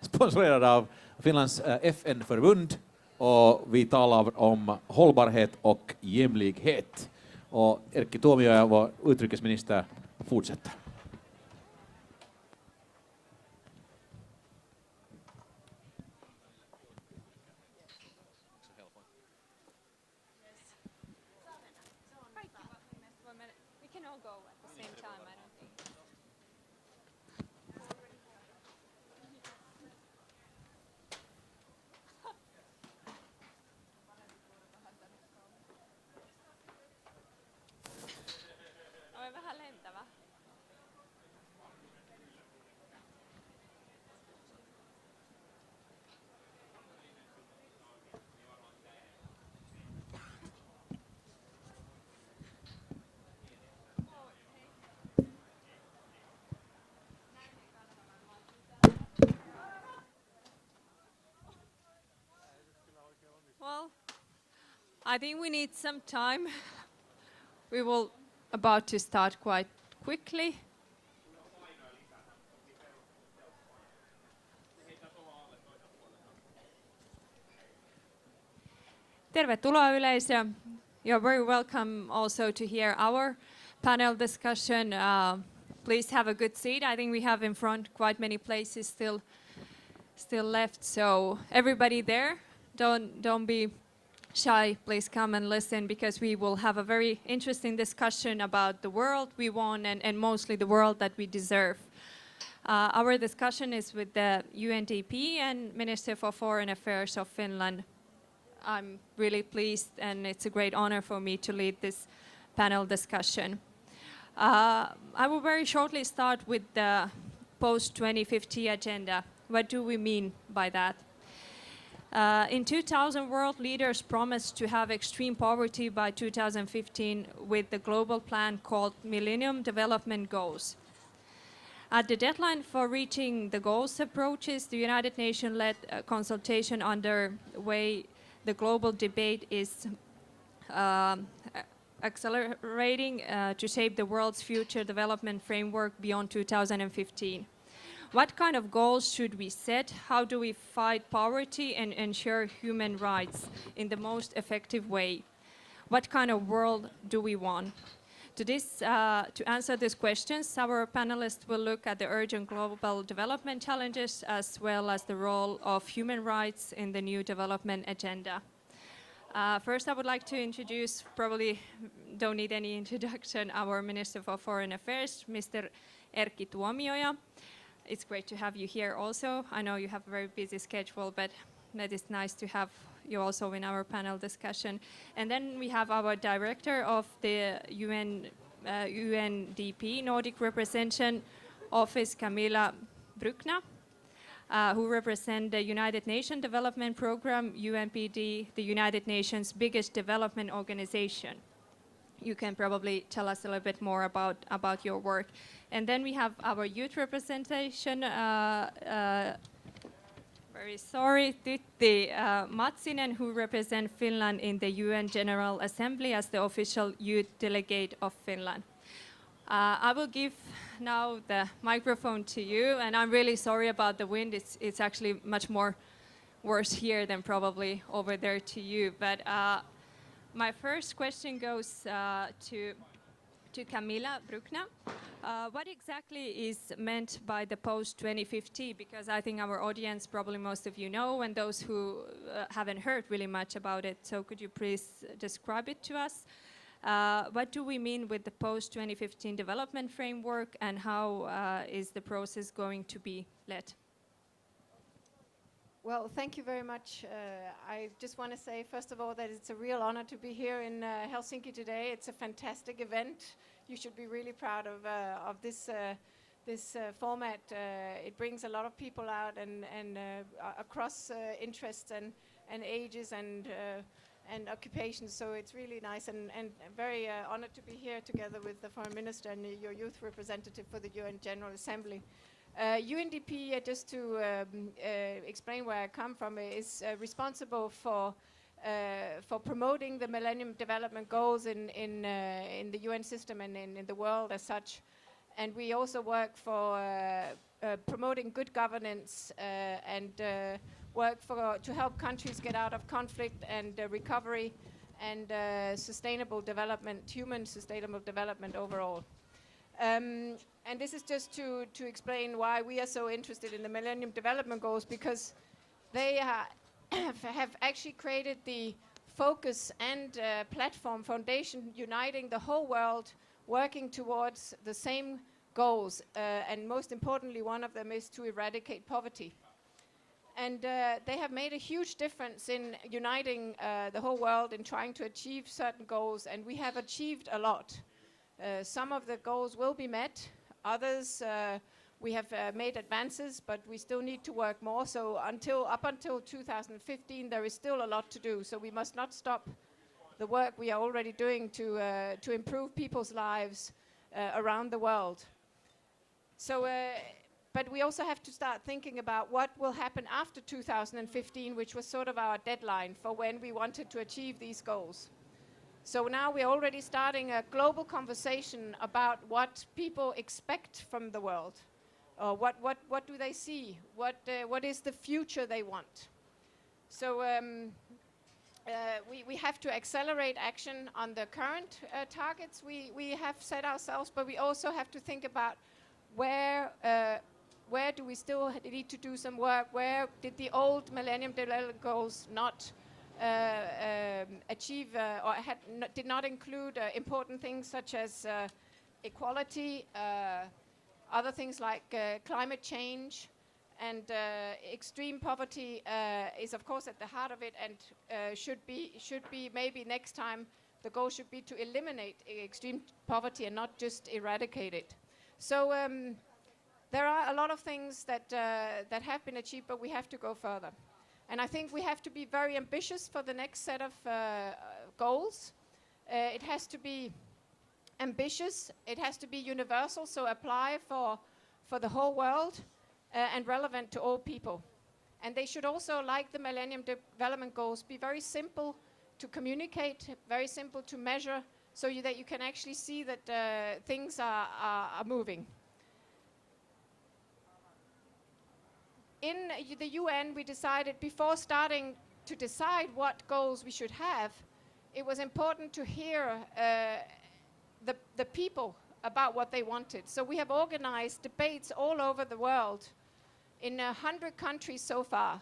sponsorerad av Finlands FN-förbund, och vi talar om hållbarhet och jämlikhet. Och Erkki Tuomioja, vår utrikesminister, fortsätter. Well, I think we need some time. We will about to start quite quickly. Tervetuloa yleisö. You're very welcome also to hear our panel discussion. Please have a good seat. I think we have in front quite many places still left. So everybody there, don't be shy. Please come and listen, because we will have a very interesting discussion about the world we want and mostly the world that we deserve. Our discussion is with the UNDP and Minister for Foreign Affairs of Finland. I'm really pleased, and it's a great honor for me to lead this panel discussion. I will very shortly start with the post-2050 agenda. What do we mean by that? In 2000, world leaders promised to have extreme poverty by 2015 with the global plan called Millennium Development Goals. As the deadline for reaching the goals approaches, the United Nations led a consultation underway. The global debate is accelerating to shape the world's future development framework beyond 2015. What kind of goals should we set? How do we fight poverty and ensure human rights in the most effective way? What kind of world do we want? To answer these questions, our panelists will look at the urgent global development challenges as well as the role of human rights in the new development agenda. First, I would like to introduce, probably don't need any introduction, our Minister for Foreign Affairs, Mr. Erkki Tuomioja. It's great to have you here also. I know you have a very busy schedule, but that is nice to have you also in our panel discussion. And then we have our Director of the UNDP Nordic Representation Office, Camilla Brückner, who represent the United Nations Development Programme, UNPD, the United Nations' biggest development organization. You can probably tell us a little bit more about your work. And then we have our youth representation, Tytti Matsinen, who represent Finland in the UN General Assembly as the official youth delegate of Finland. I will give now the microphone to you, and I'm really sorry about the wind. It's actually much more worse here than probably over there to you. But my first question goes to Camilla Brückner. What exactly is meant by the post-2050? Because I think our audience, probably most of you know, and those who haven't heard really much about it. So could you please describe it to us? What do we mean with the post-2015 development framework, and how is the process going to be led? Well, thank you very much. I just want to say, first of all, that it's a real honor to be here in Helsinki today. It's a fantastic event. You should be really proud of this format. It brings a lot of people out and across interests and ages and occupations. So it's really nice and very honored to be here together with the Foreign Minister and your youth representative for the UN General Assembly. UNDP, just to explain where I come from, is responsible for promoting the Millennium Development Goals in the UN system and in the world as such. And we also work for promoting good governance and work to help countries get out of conflict and recovery and sustainable development, human sustainable development overall. And this is just to explain why we are so interested in the Millennium Development Goals, because they have actually created the focus and platform foundation uniting the whole world, working towards the same goals. And most importantly, one of them is to eradicate poverty. And they have made a huge difference in uniting the whole world in trying to achieve certain goals, and we have achieved a lot. Some of the goals will be met, others we have made advances, but we still need to work more. So up until 2015, there is still a lot to do. So we must not stop the work we are already doing to improve people's lives around the world. So, but we also have to start thinking about what will happen after 2015, which was sort of our deadline for when we wanted to achieve these goals. So now we're already starting a global conversation about what people expect from the world. What do they see? What is the future they want? So we have to accelerate action on the current targets we have set ourselves, but we also have to think about where do we still need to do some work? Where did the old Millennium Development Goals not achieve or did not include important things such as equality, other things like climate change, and extreme poverty is of course at the heart of it, and should be maybe next time the goal should be to eliminate extreme poverty and not just eradicate it. So there are a lot of things that have been achieved, but we have to go further. And I think we have to be very ambitious for the next set of goals. It has to be ambitious, it has to be universal, so apply for the whole world and relevant to all people. And they should also, like the Millennium Development Goals, be very simple to communicate, very simple to measure, so that you can actually see that things are moving. In the UN, we decided, before starting to decide what goals we should have, it was important to hear the people about what they wanted. So we have organized debates all over the world in 100 countries so far,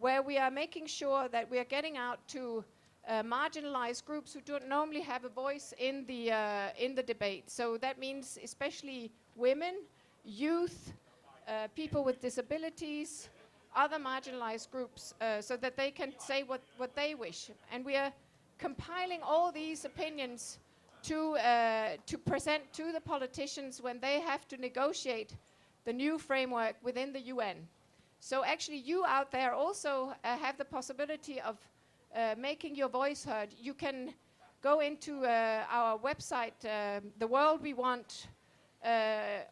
where we are making sure that we are getting out to marginalized groups who don't normally have a voice in the debate. So that means especially women, youth, people with disabilities, other marginalized groups, so that they can say what they wish. And we are compiling all these opinions to present to the politicians when they have to negotiate the new framework within the UN. So actually you out there also have the possibility of making your voice heard. You can go into our website, The World We Want,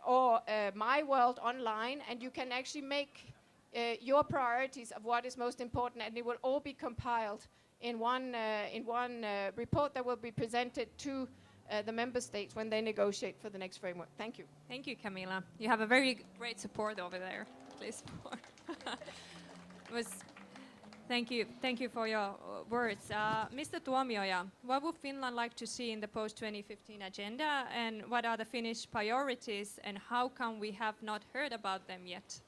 or My World Online, and you can actually make your priorities of what is most important, and it will all be compiled in one report that will be presented to the member states when they negotiate for the next framework. Thank you. Thank you, Camilla. You have a very great support over there. Please. Thank you for your words. Mr. Tuomioja, what would Finland like to see in the post-2015 agenda, and what are the Finnish priorities, and how come we have not heard about them yet?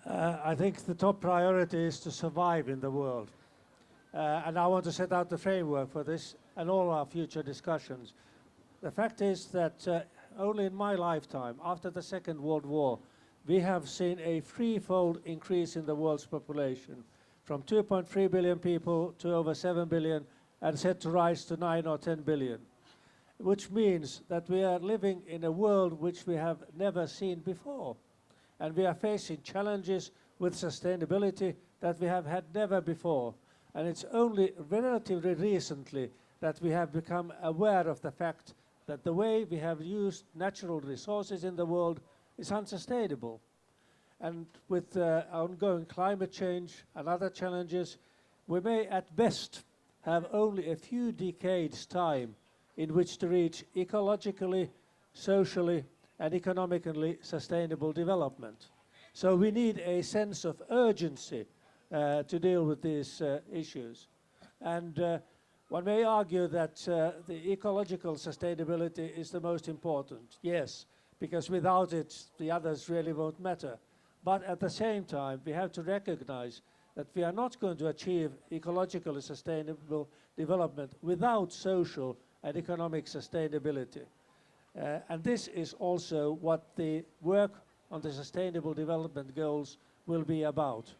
I think the top priority is to survive in the world. And I want to set out the framework for this and all our future discussions. The fact is that only in my lifetime, after the Second World War, we have seen a threefold increase in the world's population, from 2.3 billion people to over 7 billion, and set to rise to 9 or 10 billion, which means that we are living in a world which we have never seen before. And we are facing challenges with sustainability that we have had never before. And it's only relatively recently that we have become aware of the fact that the way we have used natural resources in the world is unsustainable. And with ongoing climate change and other challenges, we may at best have only a few decades' time in which to reach ecologically, socially, and economically sustainable development. So we need a sense of urgency to deal with these issues. And one may argue that the ecological sustainability is the most important, yes, because without it, the others really won't matter. But at the same time, we have to recognize that we are not going to achieve ecologically sustainable development without social and economic sustainability. And this is also what the work on the Sustainable Development Goals will be about.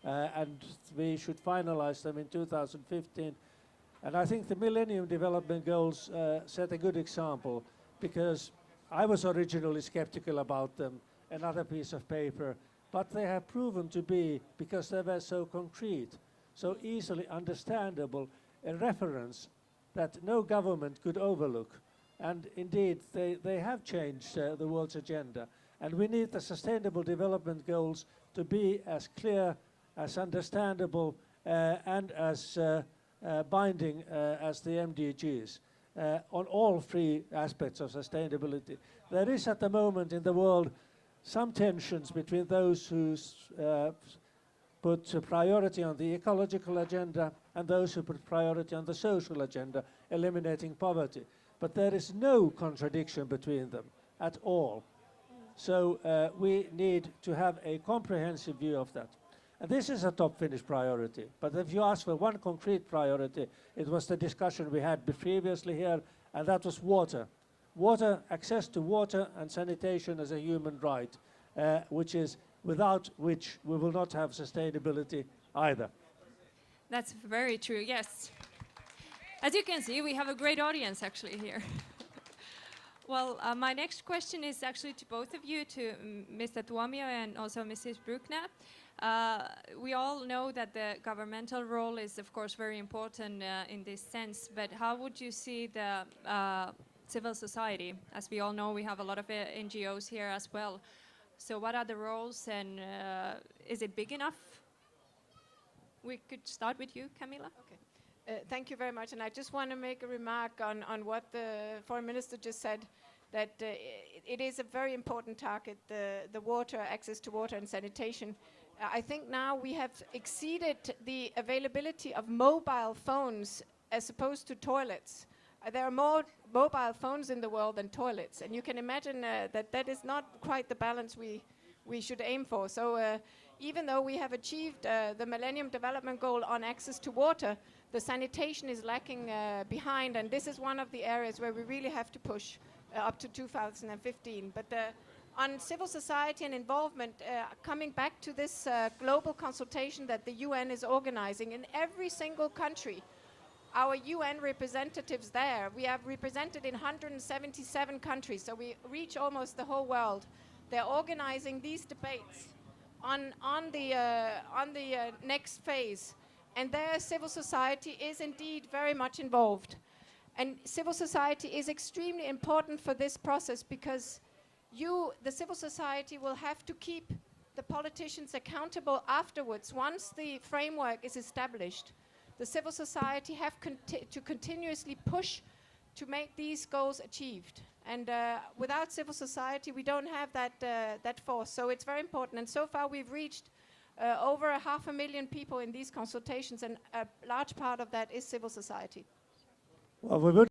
And we should finalize them in 2015. And I think the Millennium Development Goals set a good example, because I was originally skeptical about them, another piece of paper, but they have proven to be, because they were so concrete, so easily understandable, a reference that no government could overlook. And indeed, they have changed the world's agenda. And we need the Sustainable Development Goals to be as clear, as understandable, and as binding as the MDGs on all three aspects of sustainability. There is at the moment in the world some tensions between those who put priority on the ecological agenda and those who put priority on the social agenda, eliminating poverty. But there is no contradiction between them at all. So we need to have a comprehensive view of that. And this is a top Finnish priority. But if you ask for one concrete priority, it was the discussion we had previously here, and that was water. Water, access to water and sanitation as a human right, which is without which we will not have sustainability either. That's very true, yes. As you can see, we have a great audience actually here. Well, my next question is actually to both of you, to Mr. Tuomioja and also Mrs. Brückner. We all know that the governmental role is, of course, very important in this sense, but how would you see the civil society? As we all know, we have a lot of NGOs here as well. So what are the roles, and is it big enough? We could start with you, Camilla. Okay. Thank you very much. And I just want to make a remark on what the Foreign Minister just said, that it is a very important target, the water, access to water and sanitation. I think now we have exceeded the availability of mobile phones as opposed to toilets. There are more mobile phones in the world than toilets, and you can imagine that is not quite the balance we should aim for. So even though we have achieved the Millennium Development Goal on access to water, the sanitation is lacking behind, and this is one of the areas where we really have to push up to 2015. But on civil society and involvement, coming back to this global consultation that the UN is organizing in every single country, our UN representatives there, we have represented in 177 countries, so we reach almost the whole world. They're organizing these debates on the next phase, and there civil society is indeed very much involved. And civil society is extremely important for this process, because the civil society will have to keep the politicians accountable afterwards. Once the framework is established, the civil society have to continuously push to make these goals achieved. And without civil society, we don't have that force. So it's very important. And so far, we've reached over 500,000 people in these consultations, and a large part of that is civil society. Well, we would